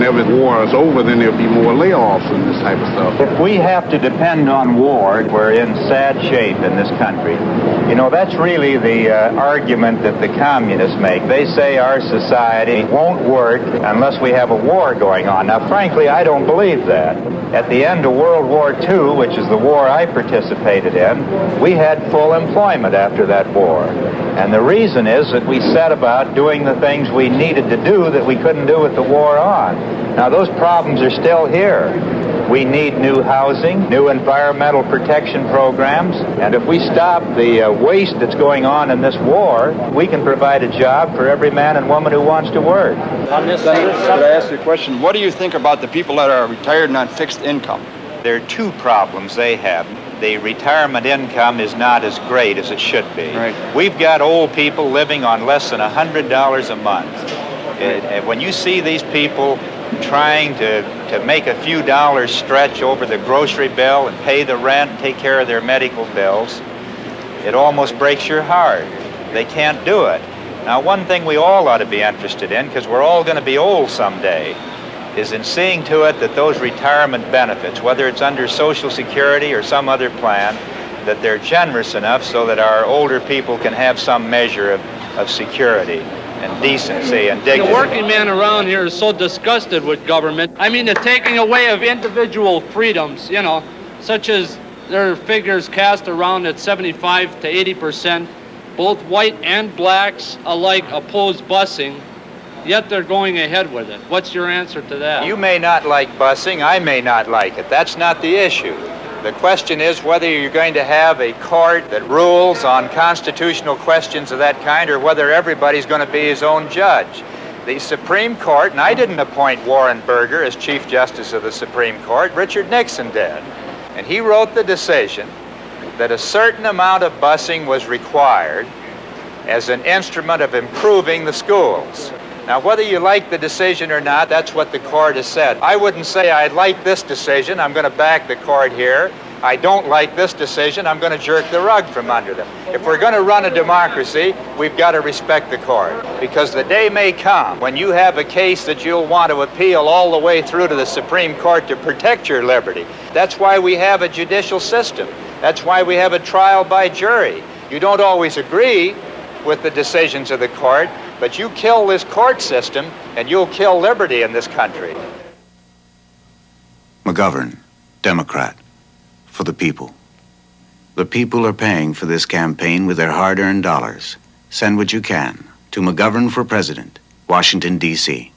whenever the war is over, then there'll be more layoffs and this type of stuff. If we have to depend on war, we're in sad shape in this country. You know, that's really the argument that the communists make. They say our society won't work unless we have a war going on. Now, frankly, I don't believe that. At the end of World War II, which is the war I participated in, we had full employment after that war. And the reason is that we set about doing the things we needed to do that we couldn't do with the war on. Now, those problems are still here. We need new housing, new environmental protection programs, and if we stop the waste that's going on in this war, we can provide a job for every man and woman who wants to work. Senator, could I ask you a question? What do you think about the people that are retired and on fixed income? There are two problems they have. The retirement income is not as great as it should be. Right. We've got old people living on less than $100 a month. When you see these people trying to make a few dollars stretch over the grocery bill and pay the rent, take care of their medical bills, it almost breaks your heart. They can't do it. Now, one thing we all ought to be interested in, because we're all going to be old someday, is in seeing to it that those retirement benefits, whether it's under Social Security or some other plan, that they're generous enough so that our older people can have some measure of security and decency and dignity. The working man around here is so disgusted with government. I mean, the taking away of individual freedoms, you know, such as there are figures cast around at 75 to 80%. Both white and blacks alike oppose busing, yet they're going ahead with it. What's your answer to that? You may not like busing, I may not like it. That's not the issue. The question is whether you're going to have a court that rules on constitutional questions of that kind or whether everybody's going to be his own judge. The Supreme Court, and I didn't appoint Warren Burger as Chief Justice of the Supreme Court, Richard Nixon did. And he wrote the decision that a certain amount of busing was required as an instrument of improving the schools. Now, whether you like the decision or not, that's what the court has said. I wouldn't say I like this decision, I'm going to back the court here. I don't like this decision, I'm going to jerk the rug from under them. If we're going to run a democracy, we've got to respect the court. Because the day may come when you have a case that you'll want to appeal all the way through to the Supreme Court to protect your liberty. That's why we have a judicial system. That's why we have a trial by jury. You don't always agree with the decisions of the court, but you kill this court system and you'll kill liberty in this country. McGovern, Democrat, for the people. The people are paying for this campaign with their hard-earned dollars. Send what you can to McGovern for President, Washington, D.C.